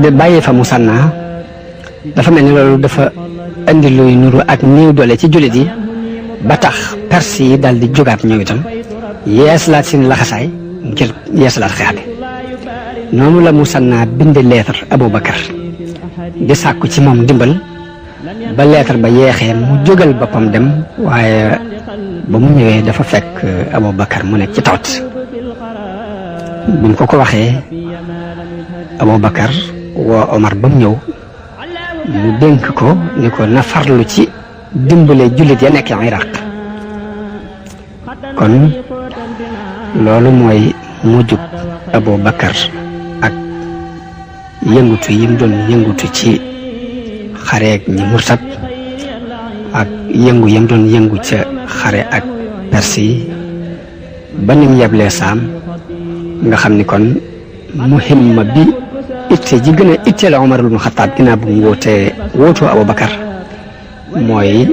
de bàyyi fa Musanna dafa mel ni loolu dafa indi luy nuru ak néew doole ci jullit yi ba tax Perse yi daal di jógaat ñoom itam yeesalaat seen laxasaay ngir yeesalaat xeex bi noonu la Musanna bind lettre Abubakar di sàkku ci moom dimbal ba lettre ba yeexee mu jógal boppam dem waaye ba mu ñëwee dafa fekk Abubakar mu nekk ci tawat bi mu ko waxee Abubakar woo Omar ba mu ñëw mu dénk ko ni ko na farlu ci dimbale jullit ya nekk Iraq kon loolu mooy mujjug Abubakar ak yëngutu yim doon yëngutu ci xare ak ñi murtat ak yëngu yam doon yëngu ca xare ak Perse yi ba nim yeblee Saam nga xam ni kon muhimma bi itte ji gën a itteel Omar ibn Xattaab ginnaaw bu mu wootoo Abubakar mooy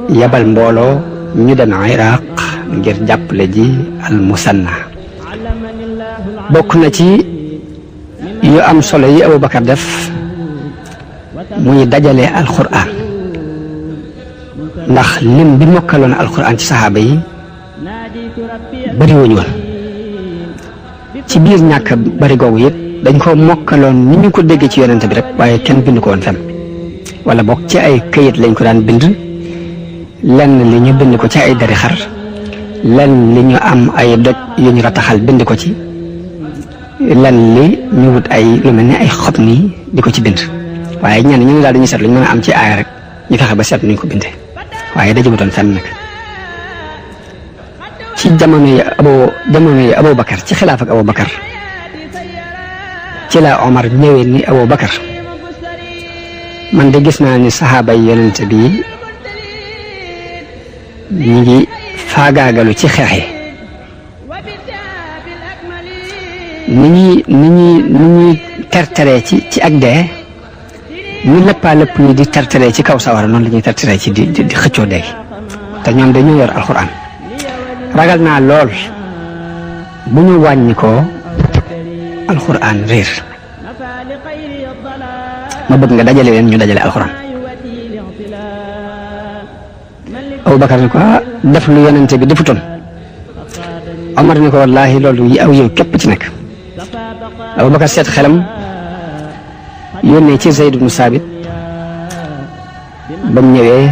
yabal mbooloo ñu dem Iraq ngir jàppale ji al-Musanna bokk na ci yu am solo yi Abubakar def muy dajale alquran ndax lim bi mokkaloon alquran ci saxaaba yi bari wuñu woon ci biir ñàkk bari googu it dañ ko mokkaloon ni ñu ko déggee ci yonente bi rek waaye kenn bind ko woon fenn wala bokk ci ay këyit lañ ko daan bind lenn li ñu bind ko ci ay dari xar lenn li ñu am ay doj yu ñu rataxal bind ko ci lenn li ñu wut ay lu mel ni ay xob nii di ko ci bind waaye ñenn ñu daal dañuy seet lu ñu mën a am ci aaya rek ñu fexe ba seet nuñ ko bindee waaye dajagutoon fenn nag ci jamono yi Abubakar ci xilaaf ak Abubakar ci la Omar ñëwee ni Abubakar man de gis naa ni saxaaba yi yonente bi ñi ngi faagaagalu ci xeex yi ni ñuy terteree ci ak dee ñu lëppaa lëpp yi di terteree ci kaw sawara noonu la ñuy terteree ci di xëccoo dee te ñoom dañoo yor alxuraan ragal naa lool bu ñu wàññi ko alxuraan réer ma bëgg nga dajale leen ñu dajale alxuraan Abubakar ni ko def lu yonente bi defutoon Omar ni ko wallaahi loolu yi aw yow képp ci nekk Abubakar seet xelam yónnee ci Zayd ibnu Saabit ba mu ñëwee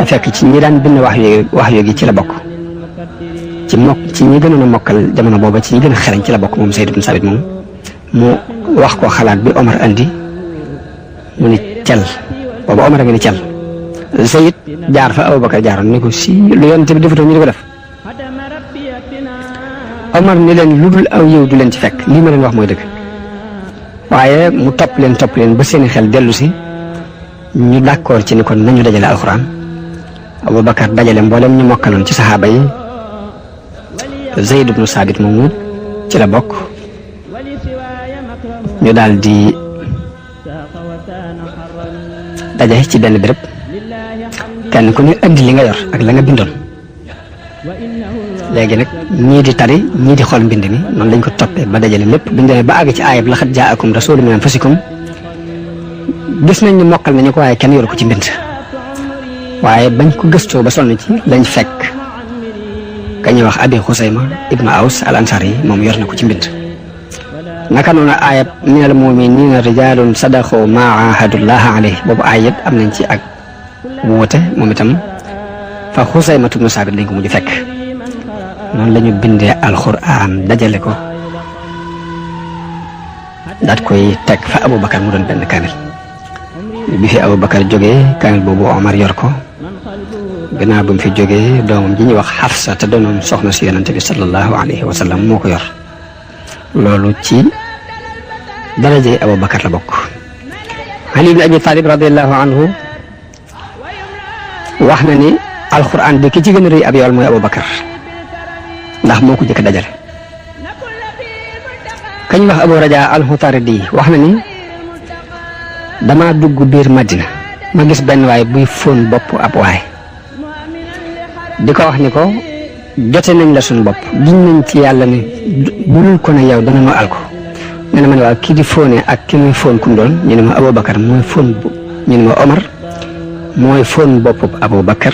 fekk ci ñi daan bind wax yoogi ci la bokk ci ñi gënoon a mokkal jamono booba ci ñi gën a xereñ ci la bokk moom Zayd ibnu Saabit moom mu wax ko xalaat bi Omar andi mu ni cel booba Omar a ngi ni cel Zayd jaar fa Abubakar jaaroon ni ko si lu yonente bi defutoon ñu di ko def Omar ni leen lu dul aw yow du leen ci fekk lii ma leen wax mooy dëgg waaye mu topp leen ba seeni xel dellu si ñu d'accord ci ni kon nañu dajale alxuraan Abubakar dajale mboolem ñu mokkaloon ci saxaaba yi Zayd ibnu Saabit moomu ci la bokk ñu daal di daje ci benn béréb kenn ku ne andi li nga yor ak la nga bindoon léegi nag ñii di tari ñii di xool mbind mi noonu lañ ko toppee ba dajale lépp biñ demee ba àgg ci aayab laqad jaakum rasuulun min anfusikum gis nañ ni mokkal nañu ko waaye kenn yoru ko ci mbind waaye bañ ko gëstoo ba sonn ci lañ fekk ka ñuy wax Abi Xusayma ibnu Aws al Ansari yi moom yor na ko ci mbind naka noonu aayab minal mu'miniina rijaalun sadaqu maa aahadullaha alayhi boobu aayat am nañ ci ak wuute moom itam fa Xusaymatu ibnu Saabit lañ ko mujj fekk noonu la ñu bindee alxuraan dajale ko daat koy teg fa Aboubacar mu doon benn kaamil bi fi Aboubacar jógee kaamil boobu Omar yor ko gannaaw ba mu fi jógee doomam ji ñuy wax Xafsa te doonoon soxna si yonante bi sallallahu alayhi wa sallam moo ko yor loolu ci darajey Aboubacar la bokk. Ali ibn Abi Talib radiallahu anhu wax na ni alxuraan bi ki ci gën a rëy ab yool mooy Aboubacar ndax moo ko jëkk dajale. kañ wax Abu Raja al-Mutaridi wax na ni dama dugg biir Madina ma gis benn waay buy fóon bopp ab waay di ko wax ni ko jote nañ la suñu bopp giñ nañ ci yàlla ni bulul ko ne yow dana nu al ko nee na ma ne waaw kii di fóone ak ki muy fóon kum doon ñu ne ma Aboubacar mooy fóon ñu ne ma Omar mooy fóon bopp Aboubacar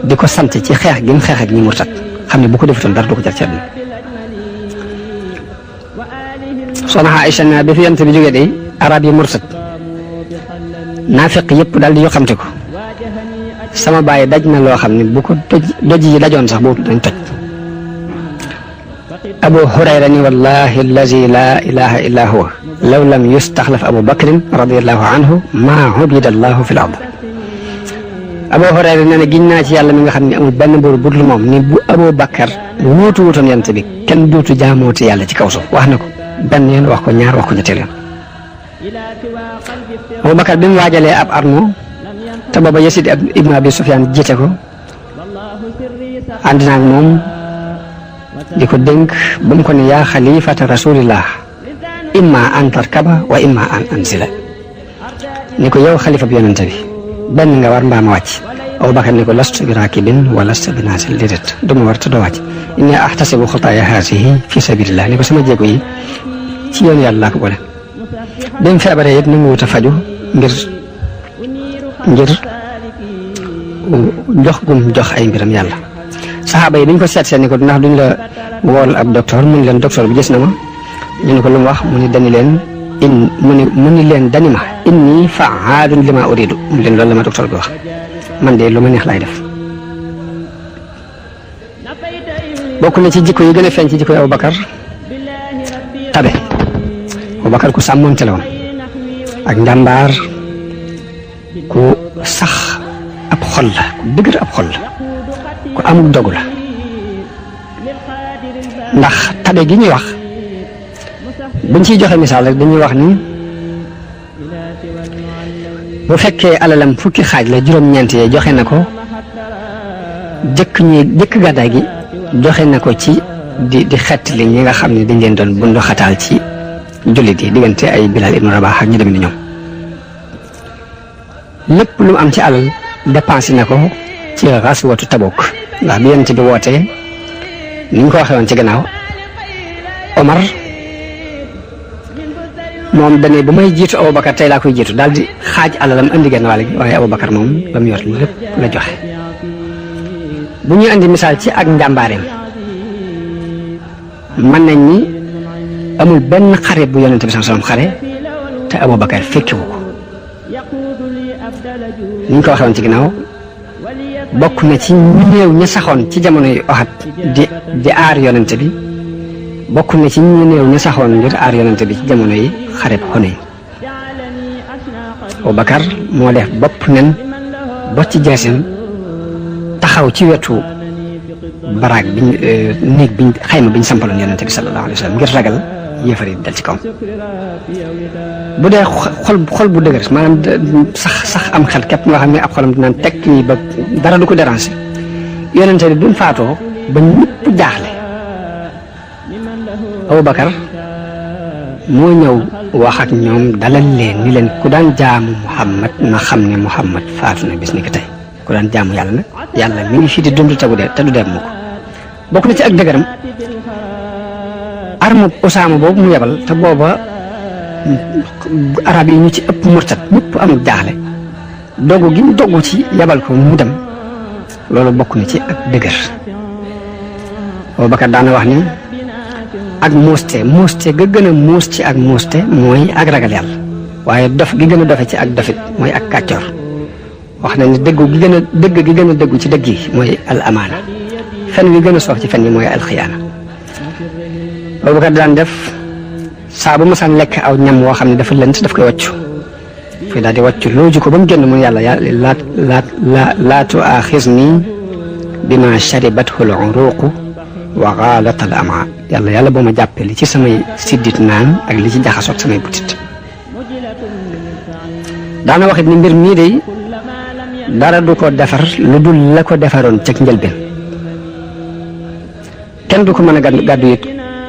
di ko sant ci xeex gi mu xeex ak ñi murtat xam ne bu ko defutoon dara du ko jar ci àdduna. soxna Aïcha na bi fi yonent bi jógee day arab yi murtat naafiq yëpp daal di yoo xamte ko sama baay daj na loo xam ne bu ko doj yi dajoon sax boobu dañ toj. Abu Hurayra ni wallahi allazi la ilaha illa huwa law lam yustaxlaf Abu Bakrin radiallahu anhu ma ubida allahu fi l ard. Abu Hurayra nee na giñ naa ci yàlla mi nga xam ne amul benn buur bu dul moom ni bu Abu Bakar wuutu wutoon yonent bi kenn dootu jaamooti yàlla ci kaw suuf wax na ko benn yoon wax ko ñaar wax ko ñetteel yoon. Abu Bakar bi mu waajalee ab armo te booba Yasid ibn Abi Sufyaan jiite ko ànd naag moom di ko dénk ba mu ko ne yaa xalifata rasulillah imma an tarkaba wa imma an anzila ni ko yow xalifa bi yonente bi benn nga war mbaa ma wàcc. Aboubacar ni ko lastu bi raakibin wa lastu bi naasil déedéet du ma war te doo wàcc inni ahtasibu xutaaya haasihi fi sabilillah ni ko sama jéego yi ci yoon yàlla laa ko boole. bi mu feebaree it nangu wut a faju ngir jox gum jox ay mbiram yàlla. saxaaba yi dañ ko seet ni ko ndax duñ la wool ab docteur mu ni leen docteur bi gis na ma ñu ne ko lu mu wax mu ni dani leen mu ni leen dani ma inni fa'aalun lima uridu mu leen loolu la ma docteur bi wax man de lu ma neex laay def. bokk na ci jikko yi gën a feeñ ci jikko yi Aboubacar tabe. Aboubacar ku sàmmoonte la woon ak njàmbaar ku sax ab xol la ku dëgër ab xol la ku amul dogu la ndax tabe gi ñuy wax buñ ciy joxe misaal rek dañuy wax ni bu fekkee alalam fukki xaaj la juróom-ñeent yee joxe na ko jëkk gàddaay gi joxe na ko ci di xettali ñi nga xam ne dañ leen doon bundu xataal ci jullit yi diggante ay Bilal ibnu Rabah ak ñu dem ni ñoom lépp lu mu am ci alal dépensé na ko ci xaswatu Tabuk ndax bi yonent bi wootee ni ñu ko waxee woon ci gannaaw Omar moom dane bu may jiitu Aboubacar tey laa koy jiitu daal di xaaj alalam andi genn wàll gi waaye Aboubacar moom ba mu yor lépp la joxe. bu ñuy andi misaal ci ak njàmbaareem mën nañ ni amul benn xare bu yonent bi sallallahu alayhi wasallam xare te Aboubacar fekkiwu ko ni ñu ko waxee woon ci ginnaaw bokk na ci ñu néew ña saxoon ci jamonoy Uhud di aar yonent bi bokk na ci ñu néew ña saxoon ngir aar yonent bi ci jamono yi xareb Hunayn. Aboubacar moo def bopp nen bot ci jeesam taxaw ci wetu baraag biñ néeg biñ xayma biñ sampaloon yonent bi sallallahu alayhi wasallam ngir ragal yéefar yi dal ci kawam. bu dee xol bu dëgër maanaam sax am xel képp nga xam ne ab xolam dinaan tekk nii ba dara du ko déranger yonente bi duñ faatoo ba ñëpp jaaxle Aboubacar moo ñëw wax ak ñoom dalal leen ni leen ku daan jaamu Muhammad na xam ne Muhammad faatu na bis ni ki tey ku daan jaamu yàlla nag yàlla mi ngi fii di dund te du dem mu ko bokk na ci ak dëgëram arme Usaama boobu mu yebal te booba arab yi ñu ci ëpp murtat ñëpp amul jaaxle dogu gi mu dogu ci yebal ko mu dem loolu bokk na ci ak dëgër. Aboubacar daana wax ni ak muuste ga gën a muus ci ak muuste mooy ak ragal yàlla waaye dof gi gën a dofe ci ak dofit mooy ak kàccoor wax na ni dëgg gi gën a dëggu ci dëgg yi mooy al amaana fen wi gën a soof ci fen yi mooy alxiyaana. Abubakar daan def saa bu masaan lekk aw ñam woo xam ne dafa lënt daf koy wàccu fii daal di wàccu looju ko ba mu génn mun yàlla laa tuaaxisni bima sharibathu al-uruqu wa gaalat al-amaa yàlla boo ma jàppee li ci samay siddit naan ak li ci jaxasoog samay butit. daana waxit ni mbir mii de dara du ko defar lu dul la ko defaroon ceg njëlbeen kenn du ko mën a gàddu it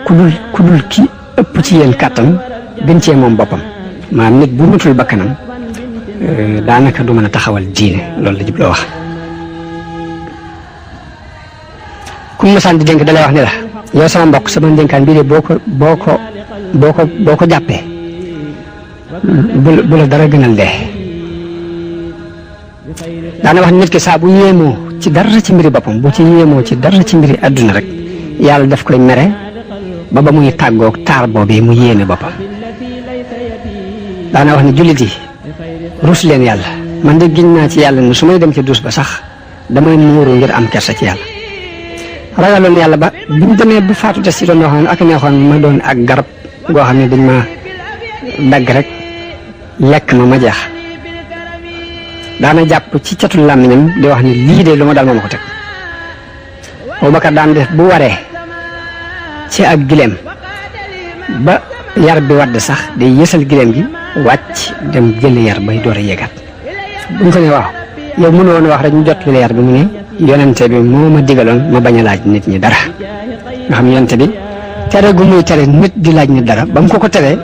ku dul ki ëpp ci yéen kàttan gën cee moom boppam maanaam nit bu mutul bakkanam daanaka du mën a taxawal diine loolu la jubloo wax. ku mu masaan di dénk dalay wax ni la yow sama mbokk sama ndénkaan bii de boo ko jàppee bu la dara gënal dee. daana wax nit ki saa bu yéemoo ci dara ci mbiri boppam bu ci yéemoo ci dara ci mbiri adduna rek yàlla daf koy mere ba muy tàggoog taar boobu mu yéene boppam. daana wax ni jullit yi rus leen yàlla man de giñ naa ci yàlla ne su may dem ci dus ba sax damay muuru ngir am kersa ci yàlla. ragaloon yàlla ba bi mu demee bu faatu des ci doon waxoon ak neexoon ma doon ak garab goo xam ne dañ ma dagg rek lekk ma jeex. daana jàpp ci catul làmmiñam di wax ni lii de lu ma dal moo ma ko teg. Abubakar daan def bu waree ci ak gileem ba yar bi wadd sax day yësal gileem gi wàcc dem jëli yar bay door a yéegaat. buñ ko ne waaw yow mënoon wax rek ñu jot li yar bi mu ne yonente bi moo ma digaloon ma bañ a laaj nit ñi dara nga xam yonente bi tere gu muy tere nit di laaj nit dara ba mu ko teree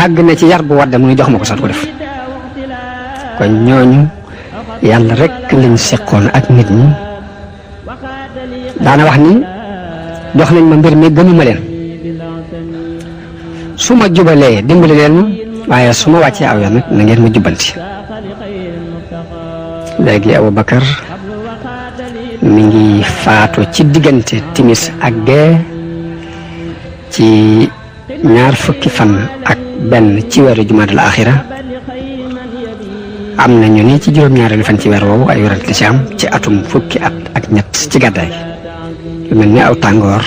àgg na ci yar bu wadd mu ne jox ma ko sax ko def. kon ñooñu yàlla rek lañ seqoon ak nit ñi. daana wax ni jox nañ ma mbir mi gënuma leen su ma jubalee dimbali leen ma waaye su ma wàccee aw yoon nag na ngeen ma jubbanti. léegi Abubakar mi ngi faatu ci diggante timis ak gee ci 20 fan ak benn ci weeru jumaadul axira. am na ñu ni ci juróom-ñaareelu fan ci weer woowu ay werante ci am ci atum 10 at ak ñett ci gàddaay lu mel ni aw tàngoor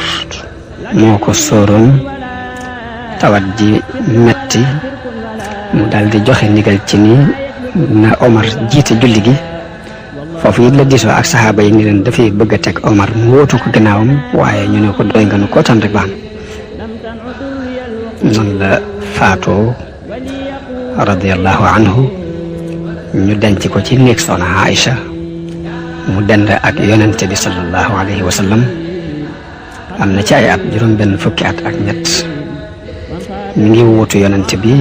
moo ko sóoroon tawat ji metti mu daal di joxe ndigal ci ni na Omar jiite julli gi foofu it la diisoo ak saxaaba yi ni leen dafay bëgg a teg Omar mu wóotu ko gannaawam waaye ñu ne ko doy nga nu koo tan rek baax noonu la faatoo radiyallahu anhu ñu denc ko ci néeg soxna Aïcha mu dend ak yonente bi sallallahu alayhi wa sallam am na ci ay at juróom benn fukki at ak ñett mi ngi wuutu yonente bi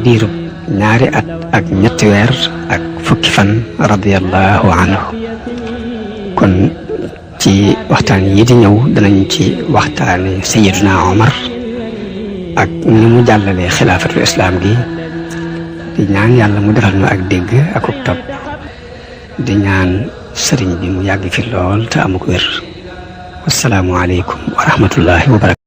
diirub 2 at ak ñetti weer ak fukki fan radiyallahu anhu. kon ci waxtaan yi di ñëw danañ ci waxtaane Sayyiduna Omar ak ni mu jàllalee xilaafatul islam gi di ñaan yàlla mu defal nu ak dégg ak topp di ñaan sëriñ bi mu yàgg fi lool te amuk wér. wassalaamu aleykum wa rahmatullahi wa barakatuh.